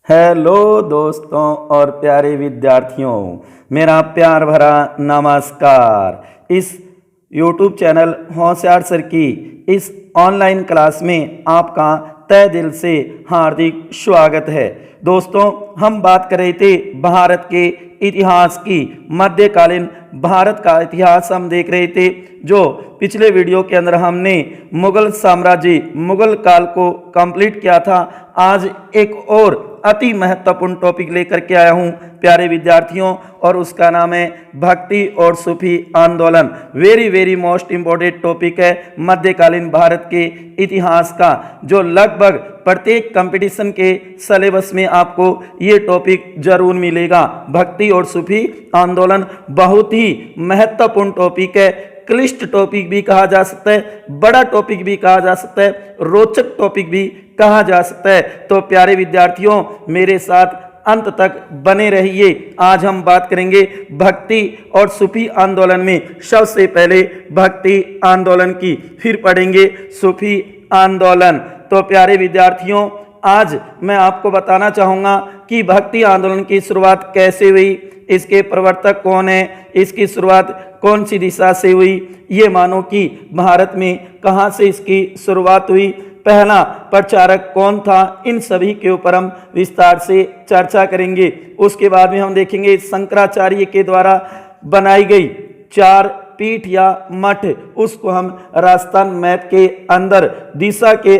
Hello दोस्तों और प्यारे विद्यार्थियों, मेरा प्यार भरा नमस्कार। इस YouTube चैनल होशियार सर की इस ऑनलाइन क्लास में आपका तहे दिल से हार्दिक स्वागत है। दोस्तों, हम बात कर रहे थे भारत के इतिहास की। मध्यकालीन भारत का इतिहास हम देख रहे थे। जो पिछले वीडियो के अंदर हमने मुगल साम्राज्य, मुगल काल को कंप्लीट किया था। आज एक और अति महत्वपूर्ण टॉपिक लेकर के आया हूं प्यारे विद्यार्थियों, और उसका नाम है भक्ति और सूफी आंदोलन। Very very most important topic है मध्यकालीन भारत के इतिहास का, जो लगभग प्रत्येक कंपटीशन के सिलेबस में आपको ये टॉपिक जरूर मिलेगा। भक्ति और सूफी आंदोलन बहुत ही महत्वपूर्ण टॉपिक है। क्लिष्ट टॉपिक भी कहा जा सकता है, बड़ा टॉपिक भी कहा जा सकता है, रोचक टॉपिक भी कहा जा सकता है। तो प्यारे विद्यार्थियों, मेरे साथ अंत तक बने रहिए। आज हम बात करेंगे भक्ति और सूफी आंदोलन में। सबसे पहले भक्ति आंदोलन की, फिर पढ़ेंगे सूफी आंदोलन। तो प्यारे विद्यार्थियों, आज मैं आपको बताना चाहूँगा कि भक्ति आंदोलन की शुरुआत कैसे हुई, इसके प्रवर्तक कौन है, इसकी शुरुआत कौन सी दिशा से हुई, ये मानो कि भारत में कहाँ से इसकी शुरुआत हुई, पहला प्रचारक कौन था, इन सभी के ऊपर हम विस्तार से चर्चा करेंगे। उसके बाद में हम देखेंगे शंकराचार्य के द्वारा बनाई गई 4 पीठ या मठ, उसको हम राजस्थान मैप के अंदर दिशा के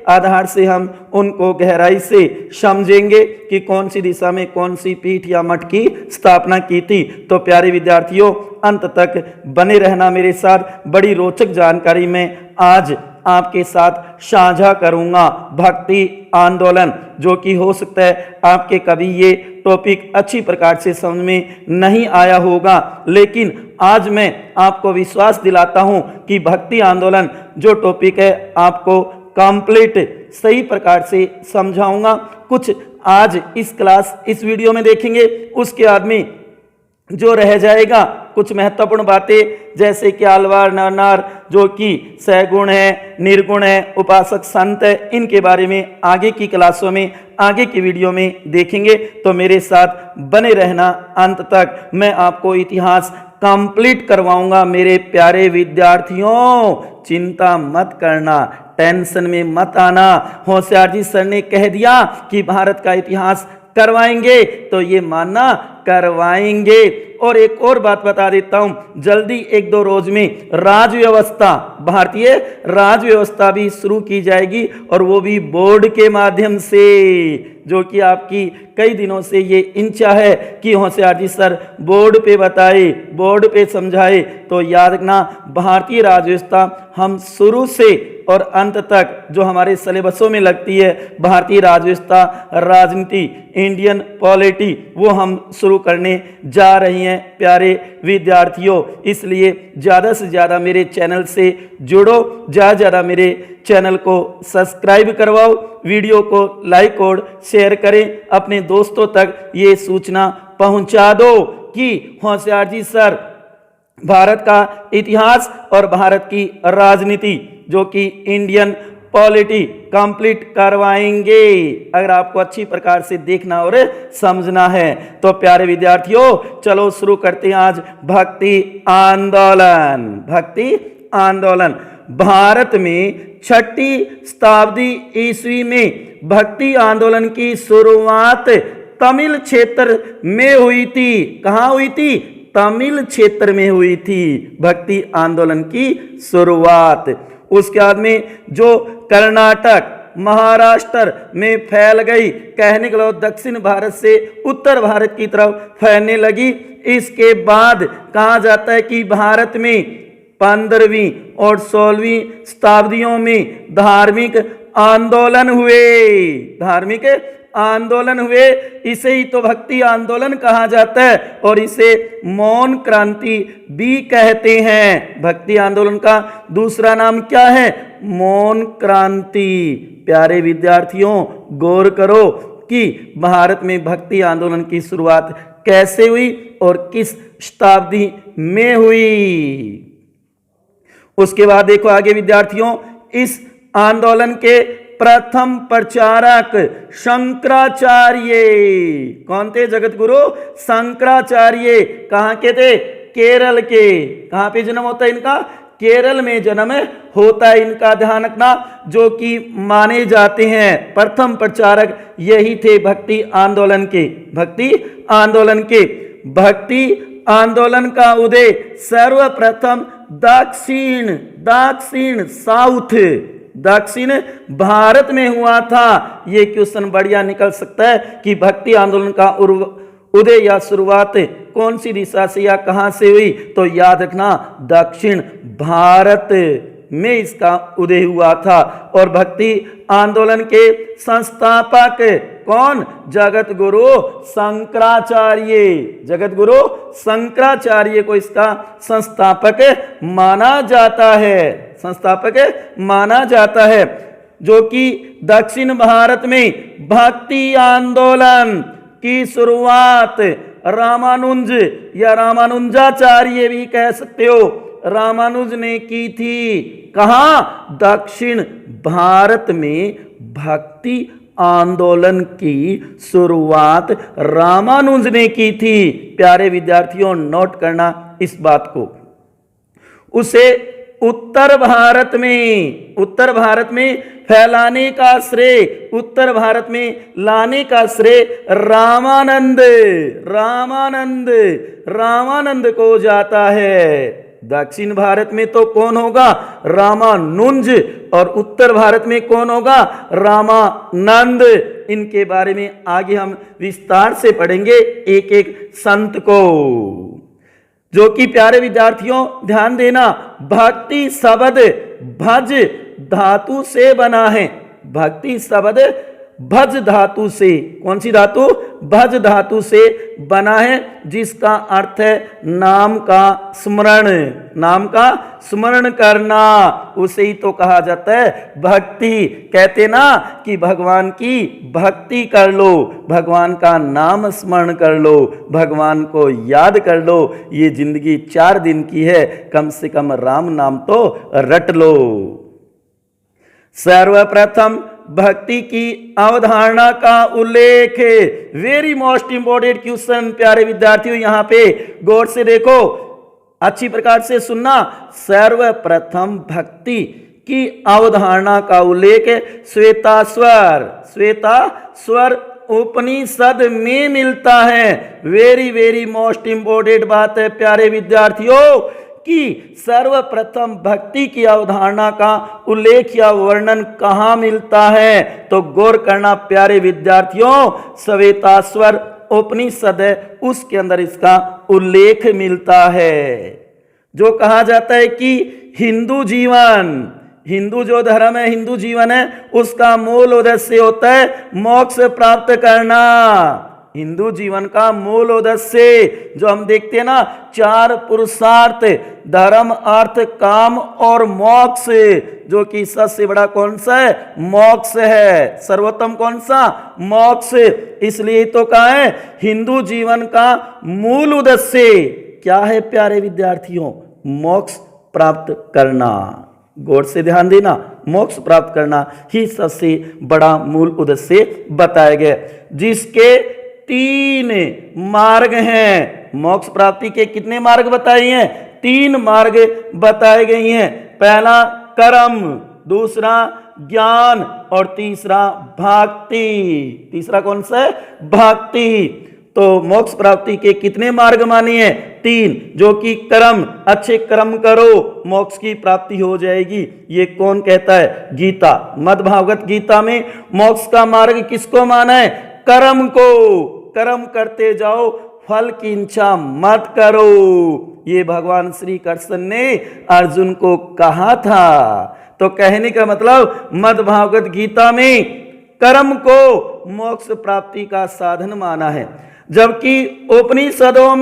आधार से हम उनको गहराई से समझेंगे कि कौन सी दिशा में कौन सी पीठ या मठ की स्थापना की थी। तो प्यारे विद्यार्थियों, अंत तक बने रहना मेरे साथ। बड़ी रोचक जानकारी मैं आज आपके साथ साझा करूंगा। भक्ति आंदोलन, जो कि हो सकता है आपके कभी ये टॉपिक अच्छी प्रकार से समझ में नहीं आया होगा, लेकिन आज मैं आपको विश्वास दिलाता हूं कि भक्ति आंदोलन जो टॉपिक है आपको कंप्लीट सही प्रकार से समझाऊंगा। कुछ आज इस वीडियो में देखेंगे, उसके बाद में जो रह जाएगा कुछ महत्वपूर्ण बातें, जैसे कि आलवार नरनार जो कि सैगुण है, निर्गुण है, उपासक संत है, इनके बारे में आगे की क्लासों में, आगे की वीडियो में देखेंगे। तो मेरे साथ बने रहना अंत तक। मैं आपको इतिहास कंप्लीट करवाऊंगा मेरे प्यारे विद्यार्थियों। चिंता मत करना, टेंशन में मत आना। होशियार जी सर ने कह दिया कि भारत का इतिहास करवाएंगे, तो ये मानना करवाएंगे। और एक और बात बता देता हूं, जल्दी 1-2 रोज में राज व्यवस्था, भारतीय राज व्यवस्था भी शुरू की जाएगी, और वो भी बोर्ड के माध्यम से, जो कि आपकी कई दिनों से ये इच्छा है कि होशियार जी सर बोर्ड पे बताए, बोर्ड पे समझाए। तो याद रखना, भारतीय राज व्यवस्था हम शुरू से और अंत तक जो हमारे सिलेबसों में लगती है, भारतीय राज व्यवस्था, राजनीति, इंडियन पॉलिटी, वो हम शुरू करने जा रही हैं प्यारे विद्यार्थियों। इसलिए ज़्यादा से ज़्यादा मेरे चैनल से जुड़ो, ज़्यादा मेरे चैनल को सब्सक्राइब करवाओ, वीडियो को लाइक और शेयर करें, अपने दोस्तों तक ये सूचना पहुंचा दो कि होशियार जी सर भारत का इतिहास और भारत की राजनीति, जो कि इंडियन पॉलिटी, कंप्लीट करवाएंगे, अगर आपको अच्छी प्रकार से देखना और समझना है। तो प्यारे विद्यार्थियों, चलो शुरू करते हैं आज भक्ति आंदोलन। भक्ति आंदोलन भारत में 6वीं शताब्दी ईस्वी में भक्ति आंदोलन की शुरुआत तमिल क्षेत्र में हुई थी। कहाँ हुई थी? तमिल क्षेत्र में हुई थी भक्ति आंदोलन की शुरुआत। उसके बाद में जो कर्नाटक, महाराष्ट्र में फैल गई, कहने के लिए दक्षिण भारत से उत्तर भारत की तरफ फैलने लगी। इसके बाद कहा जाता है कि भारत में 15वीं और 16वीं शताब्दियों में धार्मिक आंदोलन हुए। इसे ही तो भक्ति आंदोलन कहा जाता है, और इसे मौन क्रांति भी कहते हैं। भक्ति आंदोलन का दूसरा नाम क्या है? मौन क्रांति। प्यारे विद्यार्थियों, गौर करो कि भारत में भक्ति आंदोलन की शुरुआत कैसे हुई और किस शताब्दी में हुई। उसके बाद देखो आगे विद्यार्थियों, इस आंदोलन के प्रथम प्रचारक शंकराचार्य। कौन थे जगत गुरु? शंकराचार्य। कहां के थे? केरल के। कहां पे जन्म होता है इनका? केरल में जन्म होता है इनका, ध्यान रखना। जो कि माने जाते हैं प्रथम प्रचारक यही थे भक्ति आंदोलन के। भक्ति आंदोलन के। भक्ति आंदोलन का उदय सर्वप्रथम दक्षिण साउथ दक्षिण भारत में हुआ था। ये क्वेश्चन बढ़िया निकल सकता है कि भक्ति आंदोलन का उदय या शुरुआत कौन सी दिशा से या कहां से हुई? तो याद रखना दक्षिण भारत में इसका उदय हुआ था। और भक्ति आंदोलन के संस्थापक कौन? जगत गुरु शंकराचार्य। जगत गुरु शंकराचार्य को इसका संस्थापक माना जाता है। संस्थापक माना जाता है। जो कि दक्षिण भारत में भक्ति आंदोलन की शुरुआत रामानुज या रामानुजाचार्य भी कह सकते हो, रामानुज ने की थी। कहां? दक्षिण भारत में भक्ति आंदोलन की शुरुआत रामानुज ने की थी। प्यारे विद्यार्थियों नोट करना इस बात को। उसे उत्तर भारत में फैलाने का श्रेय, उत्तर भारत में लाने का श्रेय रामानंद को जाता है। दक्षिण भारत में तो कौन होगा? रामानुज। और उत्तर भारत में कौन होगा? रामानंद। इनके बारे में आगे हम विस्तार से पढ़ेंगे एक एक संत को। जो कि प्यारे विद्यार्थियों ध्यान देना, भक्ति शब्द भज धातु से बना है। भक्ति शब्द भज धातु से, कौन सी धातु? भज धातु से बना है, जिसका अर्थ है नाम का स्मरण, नाम का स्मरण करना। उसे ही तो कहा जाता है भक्ति। कहते ना कि भगवान की भक्ति कर लो, भगवान का नाम स्मरण कर लो, भगवान को याद कर लो। ये जिंदगी 4 दिन की है, कम से कम राम नाम तो रट लो। सर्वप्रथम भक्ति की अवधारणा का उल्लेख, वेरी मोस्ट इंपोर्टेंट क्वेश्चन प्यारे विद्यार्थियों, यहां पे गौर से देखो, अच्छी प्रकार से सुनना। सर्वप्रथम भक्ति की अवधारणा का उल्लेख श्वेताश्वर उपनिषद में मिलता है। वेरी मोस्ट इंपोर्टेंट बात है प्यारे विद्यार्थियों कि सर्वप्रथम भक्ति की अवधारणा का उल्लेख या वर्णन कहां मिलता है? तो गौर करना प्यारे विद्यार्थियों, श्वेताश्वर उपनिषद है, उसके अंदर इसका उल्लेख मिलता है। जो कहा जाता है कि हिंदू जो धर्म है, हिंदू जीवन है, उसका मूल उद्देश्य होता है मोक्ष प्राप्त करना। हिंदू जीवन का मूल उद्देश्य जो हम देखते हैं ना, 4 पुरुषार्थ, धर्म अर्थ काम और मोक्ष, जो कि सबसे बड़ा कौन सा है? मोक्ष है। सर्वोत्तम कौन सा? मोक्ष। इसलिए तो कहा है हिंदू जीवन का मूल उद्देश्य क्या है प्यारे विद्यार्थियों? मोक्ष प्राप्त करना। गौर से ध्यान देना, मोक्ष प्राप्त करना ही सबसे बड़ा मूल उद्देश्य बताया गया, जिसके 3 मार्ग हैं। मोक्ष प्राप्ति के कितने मार्ग बताए हैं? 3 मार्ग बताए गए हैं। पहला कर्म, दूसरा ज्ञान और तीसरा भक्ति। तीसरा कौन सा है? भक्ति। तो मोक्ष प्राप्ति के कितने मार्ग माने हैं? 3, जो कि कर्म, अच्छे कर्म करो मोक्ष की प्राप्ति हो जाएगी। ये कौन कहता है? गीता, मद्भागवत गीता में मोक्ष का मार्ग किसको माना है? कर्म को। कर्म करते जाओ, फल की इच्छा मत करो। ये भगवान श्री कृष्ण ने अर्जुन को कहा था। तो कहने का मतलब मद्भागवत गीता में कर्म को मोक्ष प्राप्ति का साधन माना है, जबकि उपनिषदों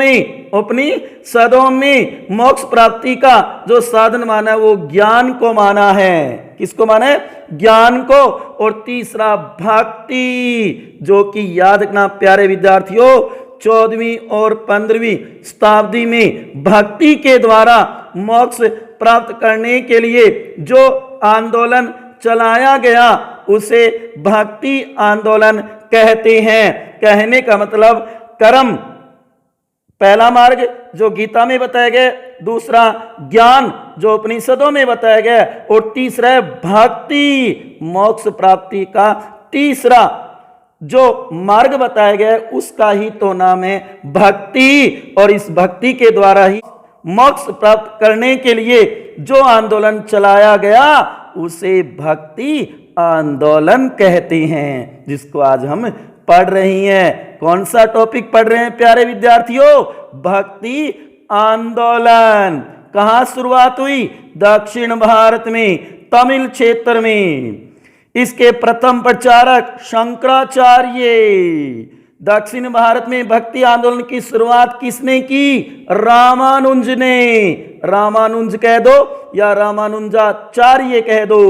में मोक्ष प्राप्ति का जो साधन माना है वो ज्ञान को माना है। किसको माना है? ज्ञान को। और तीसरा भक्ति, जो कि याद रखना प्यारे विद्यार्थियों, 14वीं और 15वीं शताब्दी में भक्ति के द्वारा मोक्ष प्राप्त करने के लिए जो आंदोलन चलाया गया उसे भक्ति आंदोलन कहते हैं। कहने का मतलब कर्म पहला मार्ग जो गीता में बताया गया, दूसरा ज्ञान जो उपनिषदों में बताया गया, और तीसरा है भक्ति मोक्ष प्राप्ति का तीसरा जो मार्ग बताया गया है, उसका ही तो नाम है भक्ति। और इस भक्ति के द्वारा ही मोक्ष प्राप्त करने के लिए जो आंदोलन चलाया गया उसे भक्ति आंदोलन कहते हैं, जिसको आज हम पढ़ रही हैं। कौन सा टॉपिक पढ़ रहे हैं प्यारे विद्यार्थियों? भक्ति आंदोलन। कहां शुरुआत हुई? दक्षिण भारत में, तमिल क्षेत्र में। इसके प्रथम प्रचारक शंकराचार्य। दक्षिण भारत में भक्ति आंदोलन की शुरुआत किसने की? रामानुज ने। रामानुज कह दो या रामानुजाचार्य कह दो।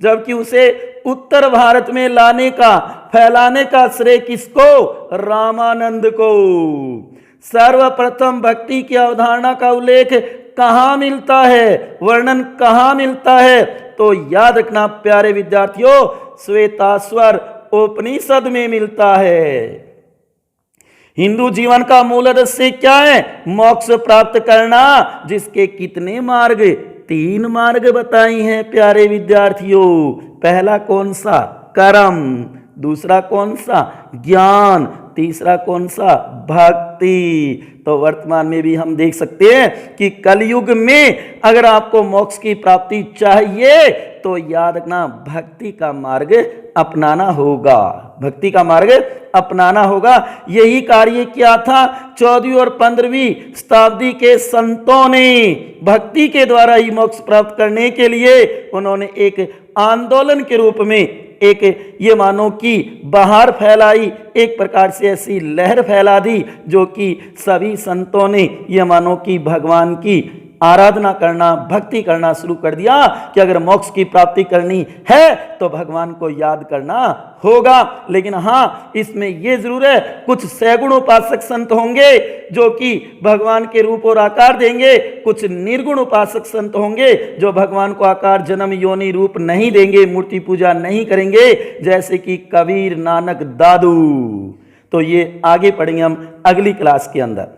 जबकि उसे उत्तर भारत में लाने का, फैलाने का श्रेय किसको? रामानंद को। सर्वप्रथम भक्ति की अवधारणा का उल्लेख कहां मिलता है, वर्णन कहां मिलता है? तो याद रखना प्यारे विद्यार्थियों, श्वेताश्वर उपनिषद में मिलता है। हिंदू जीवन का मूल उद्देश्य क्या है? मोक्ष प्राप्त करना, जिसके कितने मार्ग? 3 मार्ग बताई हैं प्यारे विद्यार्थियों। पहला कौन सा? कर्म। दूसरा कौन सा? ज्ञान। तीसरा कौन सा? भक्ति। तो वर्तमान में भी हम देख सकते हैं कि कलयुग में अगर आपको मोक्ष की प्राप्ति चाहिए तो याद रखना भक्ति का मार्ग अपनाना होगा। भक्ति का मार्ग अपनाना होगा। यही कार्य किया था 14वीं और 15वीं शताब्दी के संतों ने। भक्ति के द्वारा ही मोक्ष प्राप्त करने के लिए उन्होंने एक आंदोलन के रूप में एक ये मानो कि बहार फैलाई, एक प्रकार से ऐसी लहर फैला दी जो कि सभी संतों ने ये मानो कि भगवान की आराधना करना, भक्ति करना शुरू कर दिया कि अगर मोक्ष की प्राप्ति करनी है तो भगवान को याद करना होगा। लेकिन हाँ, इसमें यह जरूर है कुछ सैगुण उपासक संत होंगे जो कि भगवान के रूप और आकार देंगे, कुछ निर्गुण उपासक संत होंगे जो भगवान को आकार, जन्म, योनि, रूप नहीं देंगे, मूर्ति पूजा नहीं करेंगे, जैसे कि कबीर, नानक, दादू। तो ये आगे पढ़ेंगे हम अगली क्लास के अंदर।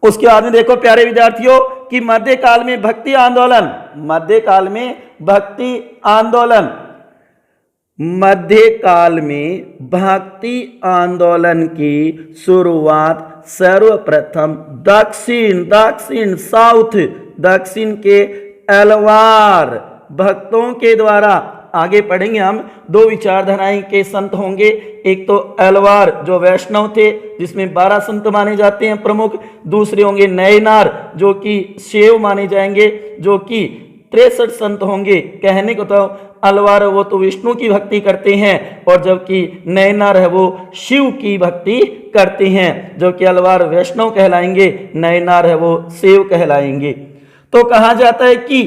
उसके बाद में देखो प्यारे विद्यार्थियों कि मध्यकाल में भक्ति आंदोलन, मध्यकाल में भक्ति आंदोलन, मध्यकाल में भक्ति आंदोलन की शुरुआत सर्वप्रथम दक्षिण साउथ, दक्षिण के अलवार भक्तों के द्वारा। आगे पढ़ेंगे हम 2 विचारधाराएं के संत होंगे। एक तो अलवार जो वैष्णव थे जिसमें 12 संत माने जाते हैं प्रमुख। दूसरे होंगे नयनार जो कि शैव माने जाएंगे, जो कि 63 संत होंगे। कहने को तो अलवार वो तो विष्णु की भक्ति करते हैं और जबकि नयनार है वो शिव की भक्ति करते हैं। जो कि अलवार वैष्णव कहलाएंगे, नयनार है वो शैव कहलाएंगे। तो कहा जाता है कि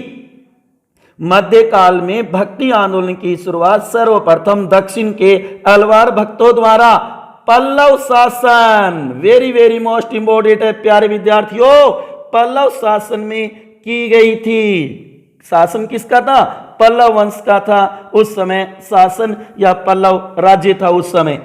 मध्यकाल में भक्ति आंदोलन की शुरुआत सर्वप्रथम दक्षिण के अलवार भक्तों द्वारा पल्लव शासन, वेरी वेरी मोस्ट इंपोर्टेंट है प्यारे विद्यार्थियों, पल्लव शासन में की गई थी। शासन किसका था? पल्लव वंश का था उस समय शासन, या पल्लव राज्य था उस समय।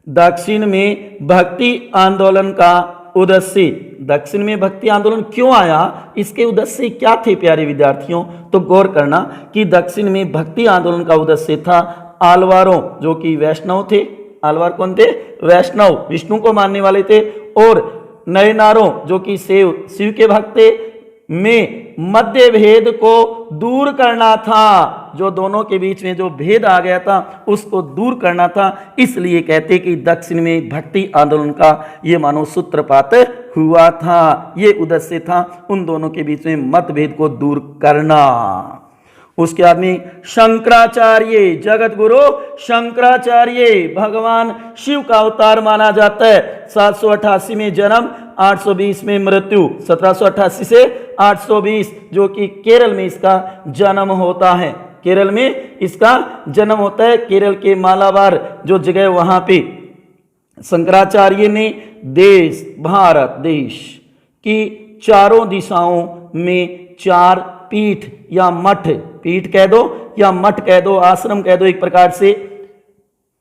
दक्षिण में भक्ति आंदोलन का उद्देश्य, दक्षिण में भक्ति आंदोलन क्यों आया, इसके उद्देश्य क्या थे प्यारे विद्यार्थियों? तो गौर करना कि दक्षिण में भक्ति आंदोलन का उद्देश्य था आलवारों जो कि वैष्णव थे। आलवार कौन थे? वैष्णव, विष्णु को मानने वाले थे। और नयनारों जो कि शिव के भक्त थे, में मध्य भेद को दूर करना था। जो दोनों के बीच में जो भेद आ गया था उसको दूर करना था। इसलिए कहते कि दक्षिण में भक्ति आंदोलन का ये मानो सूत्रपात हुआ था। ये उद्देश्य था उन दोनों के बीच में मतभेद को दूर करना। उसके बाद में शंकराचार्य, जगत गुरु शंकराचार्य भगवान शिव का अवतार माना जाता है। 788 में जन्म, 820 में मृत्यु। 1788 से 820 जो कि केरल में इसका जन्म होता है। केरल में इसका जन्म होता है। केरल के मालाबार जो जगह वहां पे शंकराचार्य ने देश, भारत देश की चारों दिशाओं में 4 पीठ या मठ, पीठ कह दो या मठ कह दो, आश्रम कह दो, एक प्रकार से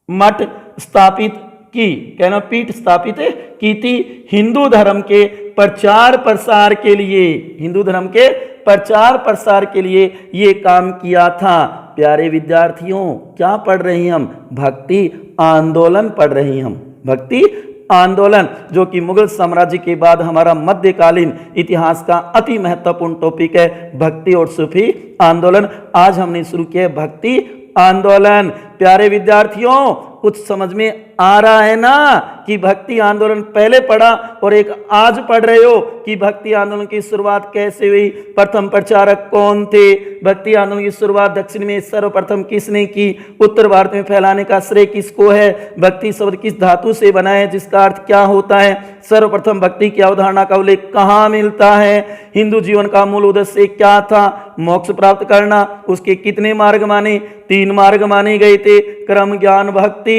मठ स्थापित की, कहना पीठ स्थापित की थी हिंदू धर्म के प्रचार प्रसार के लिए, हिंदू धर्म के प्रचार प्रसार के लिए ये काम किया था। प्यारे विद्यार्थियों, क्या पढ़ रहे हैं हम? भक्ति आंदोलन पढ़ रहे हैं हम, भक्ति आंदोलन, जो कि मुगल साम्राज्य के बाद हमारा मध्यकालीन इतिहास का अति महत्वपूर्ण टॉपिक है, भक्ति और सूफी आंदोलन। आज हमने शुरू किया है भक्ति आंदोलन। प्यारे विद्यार्थियों, कुछ समझ में आ रहा है ना कि भक्ति आंदोलन पहले पढ़ा और एक आज पढ़ रहे हो कि भक्ति आंदोलन की शुरुआत कैसे हुई, प्रथम प्रचारक कौन थे, भक्ति आंदोलन की शुरुआत दक्षिण में सर्वप्रथम किसने की, उत्तर भारत में फैलाने का श्रेय किसको है, भक्ति शब्द किस धातु से बना है, जिसका अर्थ क्या होता है, सर्वप्रथम भक्ति की अवधारणा का उल्लेख कहाँ मिलता है, हिंदू जीवन का मूल उद्देश्य क्या था, मोक्ष प्राप्त करना, उसके कितने मार्ग माने, 3 मार्ग माने गए थे, कर्म ज्ञान भक्ति।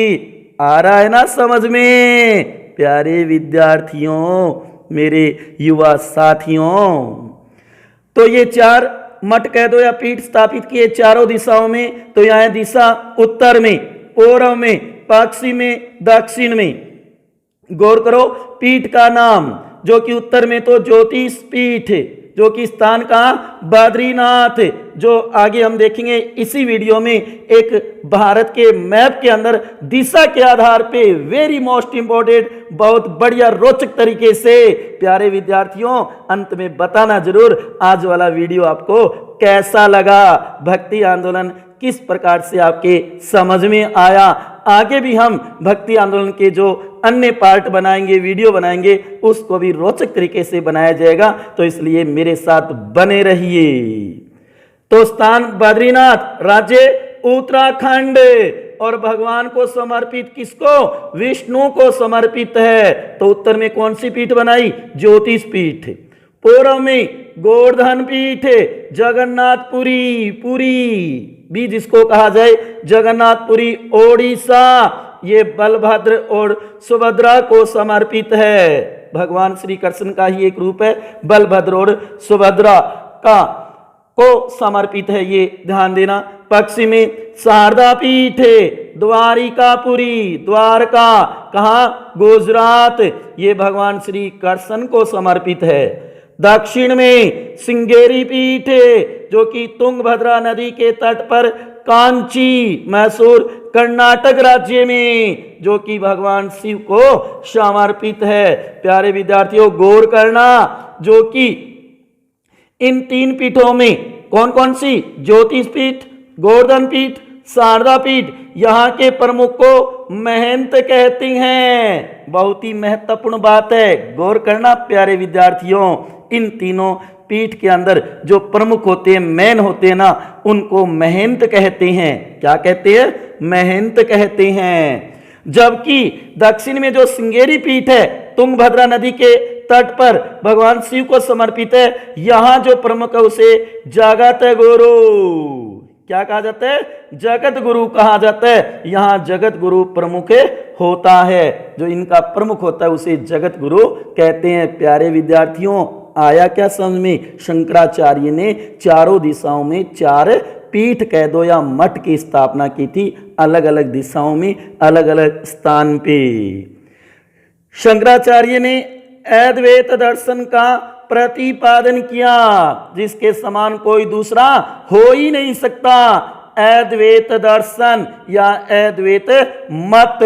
आ रहा है ना समझ में प्यारे विद्यार्थियों, मेरे युवा साथियों? तो ये 4 मठ कह दो या पीठ स्थापित किए चारों दिशाओं में। तो यहां दिशा उत्तर में, पूर्व में, पश्चिम में, दक्षिण में। गौर करो, पीठ का नाम जो कि उत्तर में तो ज्योतिष पीठ, जो कि स्थान का बद्रीनाथ, जो आगे हम देखेंगे इसी वीडियो में, एक भारत के मैप के अंदर दिशा के आधार पे वेरी मोस्ट इंपॉर्टेंट, बहुत बढ़िया रोचक तरीके से प्यारे विद्यार्थियों अंत में बताना जरूर आज वाला वीडियो आपको कैसा लगा, भक्ति आंदोलन किस प्रकार से आपके समझ में आया। आगे भी हम भक्ति आंदोलन के जो अन्य पार्ट बनाएंगे, वीडियो बनाएंगे, उसको भी रोचक तरीके से बनाया जाएगा, तो इसलिए मेरे साथ बने रहिए। तो स्थान बद्रीनाथ, राज्य उत्तराखंड, और भगवान को समर्पित किसको? विष्णु को समर्पित है। तो उत्तर में कौन सी पीठ बनाई? ज्योतिष पीठ। पूर्व में गोवर्धन पीठ, जगन्नाथपुरी, पुरी भी जिसको कहा जाए, जगन्नाथपुरी ओडिशा, ये बलभद्र और सुभद्रा को समर्पित है। भगवान श्री कृष्ण का ही एक रूप है, बलभद्र और सुभद्रा का को समर्पित है, ये ध्यान देना। पश्चिम में शारदा पीठ, द्वारिकापुरी, द्वारका कहाँ? गुजरात, ये भगवान श्री कृष्ण को समर्पित है। दक्षिण में श्रृंगेरी पीठ, जो कि तुंगभद्रा नदी के तट पर कांची, मैसूर, कर्नाटक राज्य में, जो कि भगवान शिव को समर्पित है। प्यारे विद्यार्थियों गौर करना, जो कि इन 3 पीठों में कौन कौन सी? ज्योतिष पीठ, गोवर्धन पीठ, शारदा पीठ, यहाँ के प्रमुख को महंत कहते हैं। बहुत ही महत्वपूर्ण बात है, गौर करना प्यारे विद्यार्थियों। इन तीनों पीठ के अंदर जो प्रमुख होते हैं, मेन होते हैं ना, उनको महंत कहते हैं। क्या कहते हैं? महंत कहते हैं। जबकि दक्षिण में जो श्रृंगेरी पीठ है, तुंगभद्रा नदी के तट पर भगवान शिव को समर्पित है, यहां जो प्रमुख है उसे जगत गुरु, क्या कहा जाता है? जगत गुरु कहा जाता है। यहां जगत गुरु प्रमुख होता है, जो इनका प्रमुख होता है उसे जगत गुरु कहते हैं। प्यारे विद्यार्थियों आया क्या समझ में? शंकराचार्य ने चारों दिशाओं में 4 पीठ कह दो या मठ की स्थापना की थी, अलग अलग दिशाओं में, अलग अलग स्थान पे। शंकराचार्य ने अद्वैत दर्शन का प्रतिपादन किया, जिसके समान कोई दूसरा हो ही नहीं सकता। अद्वैत दर्शन या अद्वैत मत।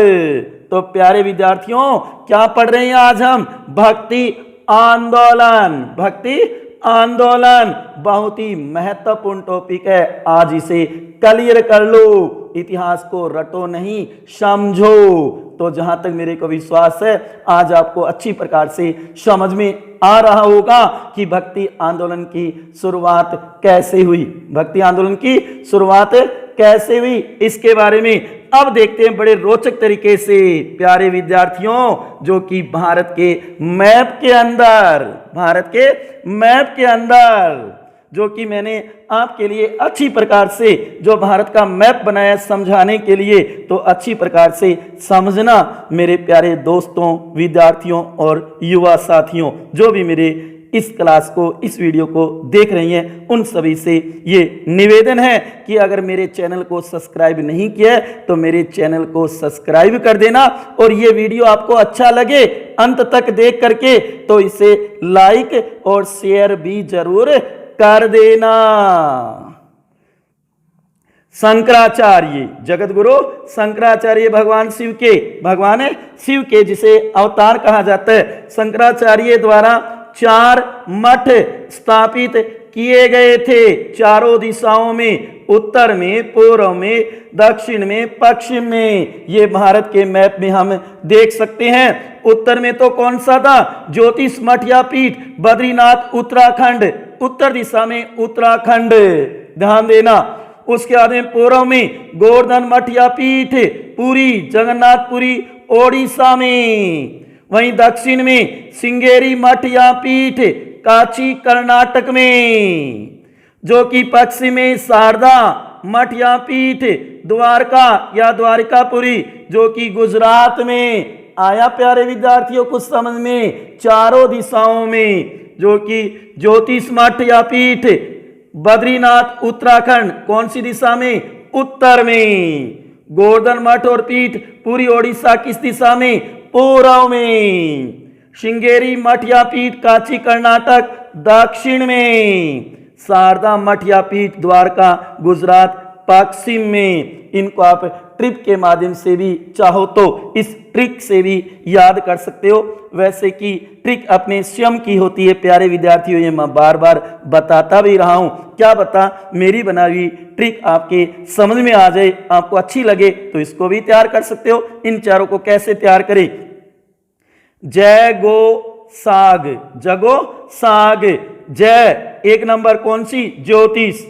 तो प्यारे विद्यार्थियों क्या पढ़ रहे हैं आज हम? भक्ति आंदोलन। भक्ति आंदोलन बहुत ही महत्वपूर्ण टॉपिक है, आज इसे क्लियर कर लो, इतिहास को रटो नहीं, समझो। तो जहां तक मेरे को विश्वास है आज आपको अच्छी प्रकार से समझ में आ रहा होगा कि भक्ति आंदोलन की शुरुआत कैसे हुई, भक्ति आंदोलन की शुरुआत कैसे हुई, इसके बारे में अब देखते हैं बड़े रोचक तरीके से प्यारे विद्यार्थियों, जो कि भारत के मैप के अंदर, भारत के मैप के अंदर, जो कि मैंने आपके लिए अच्छी प्रकार से जो भारत का मैप बनाया समझाने के लिए, तो अच्छी प्रकार से समझना मेरे प्यारे दोस्तों, विद्यार्थियों और युवा साथियों, जो भी मेरे इस क्लास को, इस वीडियो को देख रही हैं उन सभी से ये निवेदन है कि अगर मेरे चैनल को सब्सक्राइब नहीं किया है तो मेरे चैनल को सब्सक्राइब कर देना, और ये वीडियो आपको अच्छा लगे अंत तक देख करके तो इसे लाइक और शेयर भी जरूर कर देना। शंकराचार्य, जगत गुरु शंकराचार्य भगवान शिव के जिसे अवतार कहा जाता है, शंकराचार्य द्वारा 4 मठ स्थापित किए गए थे चारों दिशाओं में, उत्तर में, पूर्व में, दक्षिण में, पश्चिम में। ये भारत के मैप में हम देख सकते हैं। उत्तर में तो कौन सा था? ज्योतिष मठ या पीठ बद्रीनाथ उत्तराखंड, उत्तर दिशा में उत्तराखंड, ध्यान देना। उसके बाद में पूर्व में गोवर्धन मठ या पीठ पुरी, जगन्नाथपुरी ओडिशा में। वहीं दक्षिण में सिंगेरी मठ या पीठ काची कर्नाटक में, जो कि पश्चिम में शारदा मठ या पीठ द्वारका या द्वारिकापुरी, जो कि गुजरात में। आया प्यारे विद्यार्थियों कुछ समझ में? चारों दिशाओं में, जो कि ज्योतिष मठ या पीठ बद्रीनाथ उत्तराखंड कौन सी दिशा में? उत्तर में। गोवर्धन मठ और पीठ पूरी ओडिशा किस दिशा में? पूर्व में। श्रृंगेरी मठ या पीठ काची कर्नाटक दक्षिण में। शारदा मठ या पीठ द्वारका गुजरात पश्चिम में। इनको आप ट्रिक के माध्यम से भी चाहो तो इस ट्रिक से भी याद कर सकते हो। वैसे कि ट्रिक अपने स्वयं की होती है प्यारे विद्यार्थियों, ये मैं बार बार बताता भी रहा हूं। क्या पता मेरी बनाई ट्रिक आपके समझ में आ जाए, आपको अच्छी लगे तो इसको भी तैयार कर सकते हो। इन चारों को कैसे तैयार करें? जय गो साग, जगो साग। जय 1 नंबर कौन सी? ज्योतिष।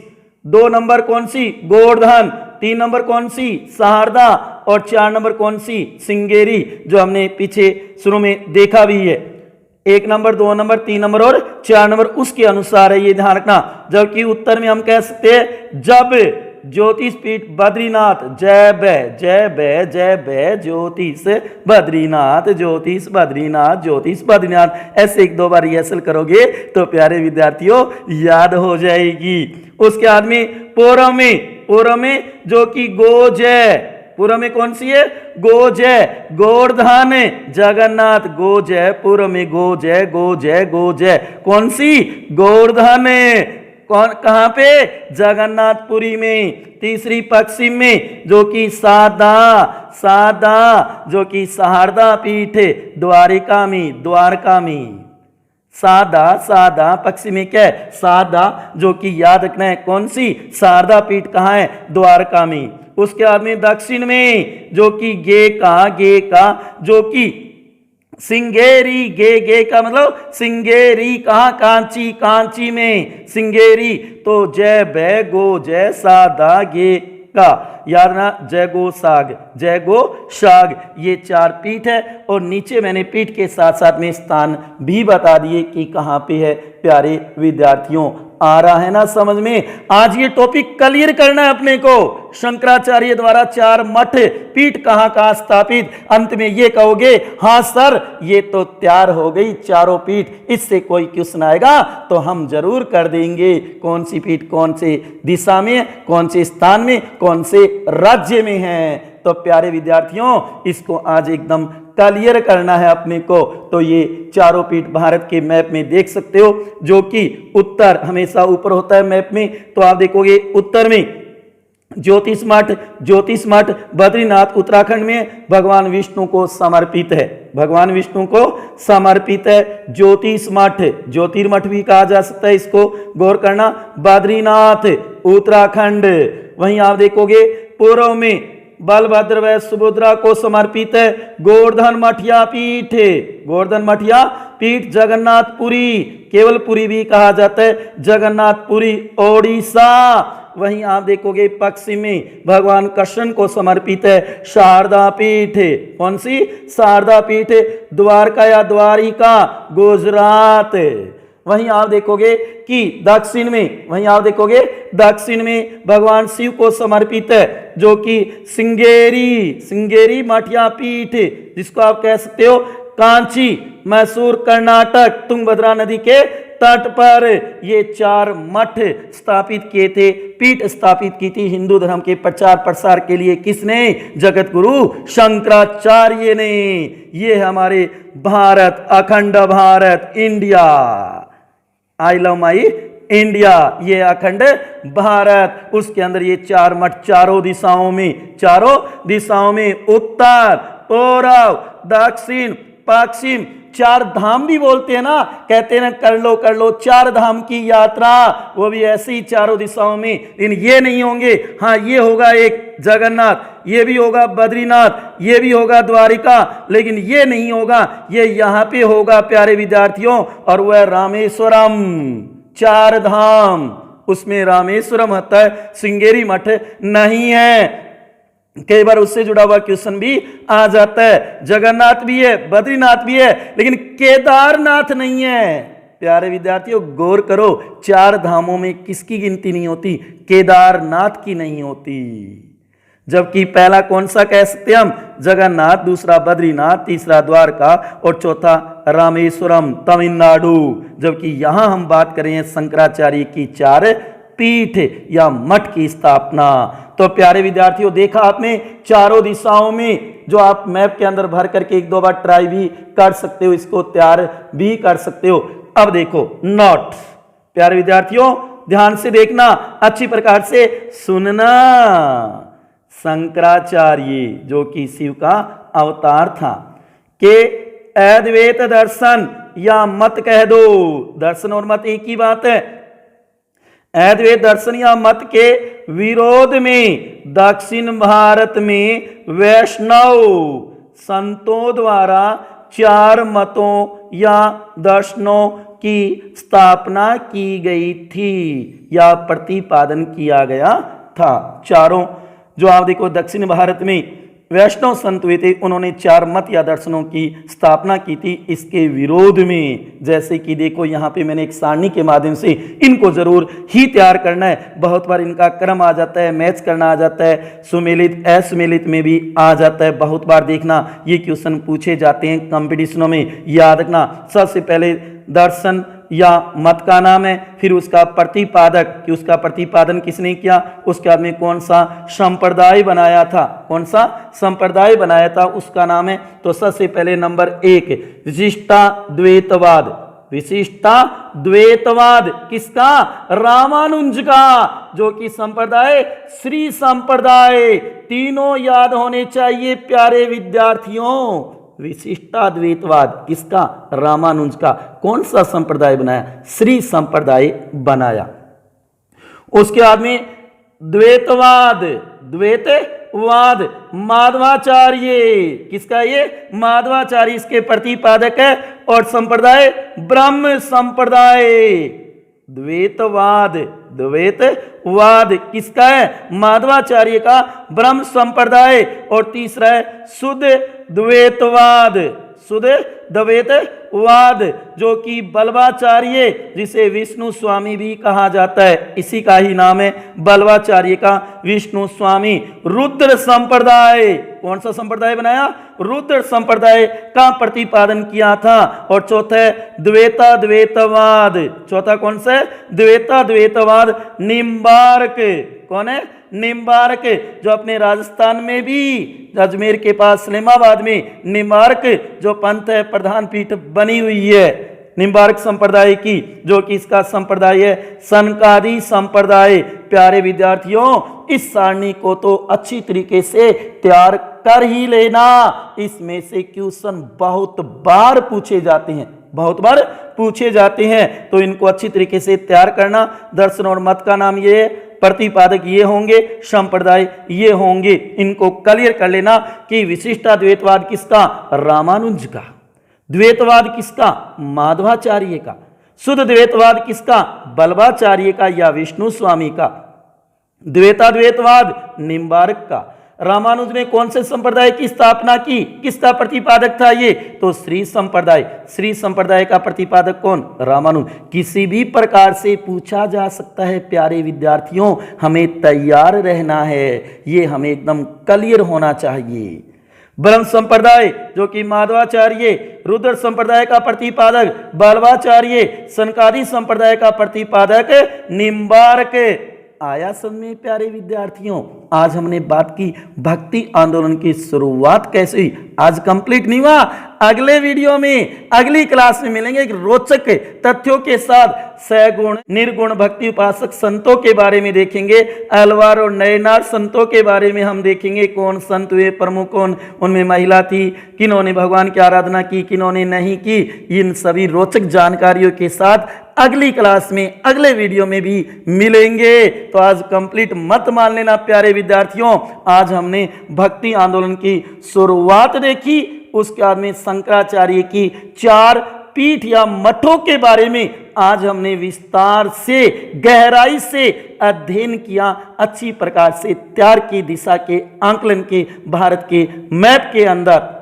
2 नंबर कौन सी? गोवर्धन। 3 नंबर कौन सी? शारदा। और 4 नंबर कौन सी? सिंगेरी, जो हमने पीछे शुरू में देखा भी है। 1 नंबर, 2 नंबर, 3 नंबर और 4 नंबर उसके अनुसार है, ये ध्यान रखना। जबकि उत्तर में हम कह सकते हैं जब ज्योतिष पीठ बद्रीनाथ, जय बै ज्योतिष बद्रीनाथ, ज्योतिष बद्रीनाथ, ज्योतिष बद्रीनाथ। ऐसे 1-2 बार रिहर्सल करोगे तो प्यारे विद्यार्थियों याद हो जाएगी। उसके बाद में पूर्व में जो कि गोजय, पूर्व में कौन सी है? गोजय। गोवर्धन जगन्नाथ, गोजय, पूर्व में गोजय कौन सी? गोवर्धन। कौन कहां पे? जगन्नाथपुरी में। तीसरी पश्चिम में जो कि सादा जो कि शारदा पीठ द्वारका में। सादा पश्चिम में क्या है? सादा, जो कि याद रखना है कौन सी? शारदा पीठ कहाँ है? द्वारका में। उसके बाद में दक्षिण में जो कि गे का जो कि सिंगेरी, गे का मतलब सिंगेरी कहाँ? कांची में सिंगेरी। तो जय बै गो जय सादा गे का, याद ना, जय गो साग। ये 4 पीठ है और नीचे मैंने पीठ के साथ साथ में स्थान भी बता दिए कि कहाँ पे है। प्यारे विद्यार्थियों आ रहा है ना समझ में? आज ये टॉपिक क्लियर करना है अपने को। शंकराचार्य द्वारा 4 मठ पीठ कहाँ स्थापित। अंत में ये कहोगे हाँ सर ये तो तैयार हो गई चारों पीठ, इससे कोई क्वेश्चन आएगा तो हम जरूर कर देंगे। कौन सी पीठ कौन से दिशा में, कौन से स्थान में, कौन से राज्य में है। तो प्यारे विद्यार्थियों इसको आज एकदम क्लियर करना है अपने को। तो ये चारों पीठ भारत के मैप में देख सकते हो, जो कि उत्तर हमेशा ऊपर होता है मैप में। तो आप देखोगे उत्तर में ज्योतिष मठ बद्रीनाथ उत्तराखंड में भगवान विष्णु को समर्पित है। भगवान विष्णु को समर्पित है ज्योतिष मठ, ज्योतिर्मठ भी कहा जा सकता है इसको, गौर करना। बद्रीनाथ उत्तराखंड। वहीं आप देखोगे पूर्व में बलभद्र व सुभद्रा को समर्पित है गोवर्धन मठिया पीठ। गोवर्धन मठिया पीठ जगन्नाथपुरी, केवल पुरी भी कहा जाता है, जगन्नाथपुरी ओडिशा। वहीं आप देखोगे पश्चिम में भगवान कृष्ण को समर्पित है शारदा पीठ। कौन सी? शारदा पीठ द्वारका या द्वारिका गुजरात। वहीं आप देखोगे कि दक्षिण में भगवान शिव को समर्पित है जो कि सिंगेरी मठिया पीठ, जिसको आप कह सकते हो कांची, मैसूर कर्नाटक, तुंगभद्रा नदी के तट पर ये 4 मठ स्थापित किए थे, पीठ स्थापित की थी हिंदू धर्म के प्रचार प्रसार के लिए। किसने? जगत गुरु शंकराचार्य ने। ये हमारे भारत, अखंड Bharat, India, I love my India, ये अखंड भारत, उसके अंदर ये 4 मठ चारों दिशाओं में उत्तर, पूर्व, दक्षिण, पश्चिम, 4 धाम भी बोलते हैं ना, कहते हैं ना कर लो 4 धाम की यात्रा, वो भी ऐसे ही चारों दिशाओं में। लेकिन ये नहीं होंगे, हाँ ये होगा एक जगन्नाथ, ये भी होगा बद्रीनाथ, ये भी होगा द्वारिका, लेकिन ये नहीं होगा, ये यहां पे होगा प्यारे विद्यार्थियों, और वह रामेश्वरम, 4 धाम, उसमें रामेश्वरम होता है, श्रृंगेरी मठ नहीं है। कई बार उससे जुड़ा हुआ क्वेश्चन भी आ जाता है। जगन्नाथ भी है, बद्रीनाथ भी है, लेकिन केदारनाथ नहीं है। प्यारे विद्यार्थियों गौर करो, 4 धामों में किसकी गिनती नहीं होती? केदारनाथ की नहीं होती। जबकि पहला कौन सा कह सकते हम? जगन्नाथ, दूसरा बद्रीनाथ, तीसरा द्वारका और चौथा रामेश्वरम, तमिलनाडु। जबकि यहां हम बात करें शंकराचार्य की 4 पीठ या मठ की स्थापना। तो प्यारे विद्यार्थियों देखा आपने, चारों दिशाओं में, जो आप मैप के अंदर भर करके 1-2 बार ट्राई भी कर सकते हो, इसको तैयार भी कर सकते हो। अब देखो नोट, प्यारे विद्यार्थियों ध्यान से देखना, अच्छी प्रकार से सुनना। शंकराचार्य जो कि शिव का अवतार था, के अद्वैत दर्शन या मत कह दो, दर्शन और मत एक ही बात है, अद्वैत दर्शन या मत के विरोध में दक्षिण भारत में वैष्णव संतों द्वारा 4 मतों या दर्शनों की स्थापना की गई थी या प्रतिपादन किया गया था। चारों जो आप देखो दक्षिण भारत में वैष्णव संत हुए थे, उन्होंने 4 मत या दर्शनों की स्थापना की थी इसके विरोध में। जैसे कि देखो यहाँ पे मैंने एक सारणी के माध्यम से इनको जरूर ही तैयार करना है। बहुत बार इनका क्रम आ जाता है, मैच करना आ जाता है, सुमेलित असुमेलित में भी आ जाता है। बहुत बार देखना ये क्वेश्चन पूछे जाते हैं कंपटीशनों में, याद रखना। सबसे पहले दर्शन या मत का नाम है, फिर उसका प्रतिपादक कि उसका प्रतिपादन किसने किया, उसके बाद में कौन सा संप्रदाय बनाया था, कौन सा संप्रदाय बनाया था उसका नाम है। तो सबसे पहले नंबर 1 विशिष्टाद्वैतवाद। विशिष्टाद्वैतवाद किसका? रामानुज का, जो कि संप्रदाय श्री संप्रदाय। तीनों याद होने चाहिए प्यारे विद्यार्थियों। विशिष्टाद्वैतवाद किसका? रामानुज का। कौन सा संप्रदाय बनाया? श्री संप्रदाय बनाया। उसके बाद में द्वैतवाद, द्वैतवाद माधवाचार्य किसका? ये माधवाचार्य इसके प्रतिपादक है, और संप्रदाय ब्रह्म संप्रदाय। द्वैतवाद, द्वैतवाद किसका है? माधवाचार्य का, ब्रह्म संप्रदाय। और तीसरा है शुद्ध द्वैतवाद, शुद्ध द्वैतवाद जो कि बल्लवाचार्य, जिसे विष्णु स्वामी भी कहा जाता है, इसी का ही नाम है बल्लवाचार्य का विष्णु स्वामी। रुद्र संप्रदाय, कौन सा संप्रदाय बनाया? रुद्र संप्रदाय का प्रतिपादन किया था। और चौथा है द्वैताद्वैतवाद। चौथा कौन सा है? द्वैताद्वैतवाद निम्बार्क। कौन है? निम्बार्क, जो अपने राजस्थान में भी अजमेर के पास इस्लामाबाद में निम्बार्क जो पंथ है प्रधान पीठ बनी हुई है निम्बार्क संप्रदाय की, जो कि इसका संप्रदाय है सनकादि संप्रदाय। प्यारे विद्यार्थियों इस सारणी को तो अच्छी तरीके से तैयार कर ही लेना। इसमें से क्वेश्चन बहुत बार पूछे जाते हैं, बहुत बार पूछे जाते हैं, तो इनको अच्छी तरीके से तैयार करना। दर्शन और मत का नाम ये है, प्रतिपादक ये होंगे, संप्रदाय ये होंगे। इनको क्लियर कर लेना कि विशिष्टाद्वैतवाद किसका? रामानुज का। द्वैतवाद किसका? माधवाचार्य का। शुद्ध द्वैतवाद किसका? बल्लवाचार्य का या विष्णु स्वामी का। द्वैताद्वैतवाद निम्बार्क का। रामानुज ने कौन से संप्रदाय की स्थापना की? किसका प्रतिपादक था ये? तो श्री संप्रदाय। श्री संप्रदाय का प्रतिपादक कौन? रामानुज। किसी भी प्रकार से पूछा जा सकता है प्यारे विद्यार्थियों, हमें तैयार रहना है, ये हमें एकदम क्लियर होना चाहिए। ब्रह्म संप्रदाय जो कि माधवाचार्य, रुद्र संप्रदाय का प्रतिपादक बल्लवाचार्य, सनकादि संप्रदाय का प्रतिपादक निम्बार्क। आया समझ में प्यारे विद्यार्थियों? आज हमने बात की भक्ति आंदोलन की शुरुआत कैसे हुई। आज कंप्लीट नहीं हुआ, अगले वीडियो में अगली क्लास में मिलेंगे एक रोचक तथ्यों के साथ। सगुण निर्गुण भक्ति उपासक संतों के बारे में देखेंगे, अलवार और नयनार संतों के बारे में हम देखेंगे। कौन संत हुए प्रमुख, कौन उनमें महिला थी, किन्होंने भगवान की आराधना की, किन्होंने नहीं की। इन सभी रोचक जानकारियों के साथ अगली क्लास में अगले वीडियो में भी मिलेंगे। तो आज कंप्लीट मत मान लेना प्यारे विद्यार्थियों। आज हमने भक्ति आंदोलन की शुरुआत देखी, उसके बाद में शंकराचार्य की 4 पीठ या मठों के बारे में आज हमने विस्तार से गहराई से अध्ययन किया, अच्छी प्रकार से त्यार की दिशा के आंकलन के भारत के मैप के अंदर।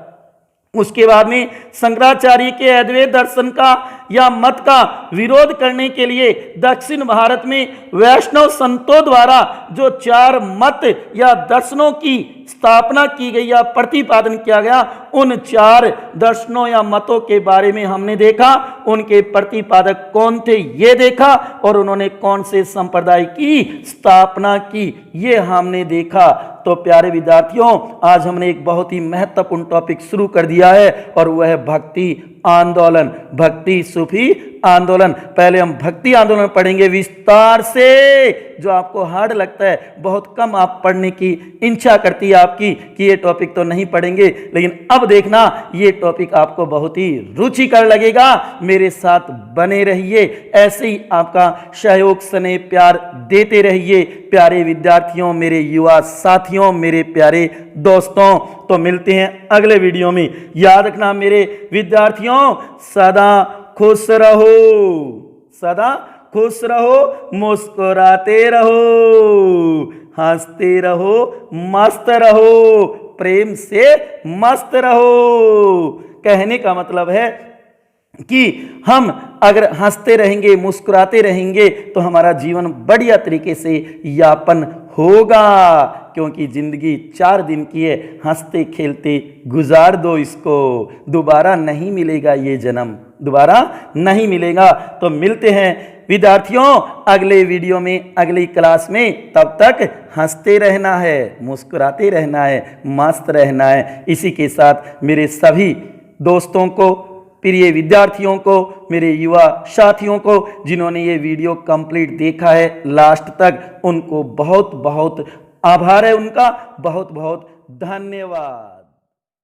उसके बाद में शंकराचार्य के अद्वैत दर्शन का या मत का विरोध करने के लिए दक्षिण भारत में वैष्णव संतों द्वारा जो 4 मत या दर्शनों की स्थापना की गई या प्रतिपादन किया गया, उन 4 दर्शनों या मतों के बारे में हमने देखा। उनके प्रतिपादक कौन थे ये देखा, और उन्होंने कौन से संप्रदाय की स्थापना की ये हमने देखा। तो प्यारे विद्यार्थियों, आज हमने एक बहुत ही महत्वपूर्ण टॉपिक शुरू कर दिया है, और वह है भक्ति आंदोलन, भक्ति सूफी आंदोलन। पहले हम भक्ति आंदोलन पढ़ेंगे विस्तार से। जो आपको हार्ड लगता है, बहुत कम आप पढ़ने की इच्छा करती है आपकी कि ये टॉपिक तो नहीं पढ़ेंगे, लेकिन अब देखना ये टॉपिक आपको बहुत ही रुचिकर लगेगा। मेरे साथ बने रहिए, ऐसे ही आपका सहयोग स्नेह प्यार देते रहिए प्यारे विद्यार्थियों, मेरे युवा साथियों, मेरे प्यारे दोस्तों। तो मिलते हैं अगले वीडियो में। याद रखना मेरे विद्यार्थियों, सदा खुश रहो, सदा खुश रहो, मुस्कुराते रहो, हंसते रहो, मस्त रहो, प्रेम से मस्त रहो। कहने का मतलब है कि हम अगर हंसते रहेंगे, मुस्कुराते रहेंगे, तो हमारा जीवन बढ़िया तरीके से यापन होगा, क्योंकि जिंदगी 4 दिन की है, हंसते खेलते गुजार दो इसको, दोबारा नहीं मिलेगा ये जन्म, दोबारा नहीं मिलेगा। तो मिलते हैं विद्यार्थियों अगले वीडियो में, अगली क्लास में। तब तक हंसते रहना है, मुस्कुराते रहना है, मस्त रहना है। इसी के साथ मेरे सभी दोस्तों को, प्रिय विद्यार्थियों को, मेरे युवा साथियों को, जिन्होंने ये वीडियो कंप्लीट देखा है लास्ट तक, उनको बहुत बहुत आभार है, उनका बहुत बहुत धन्यवाद।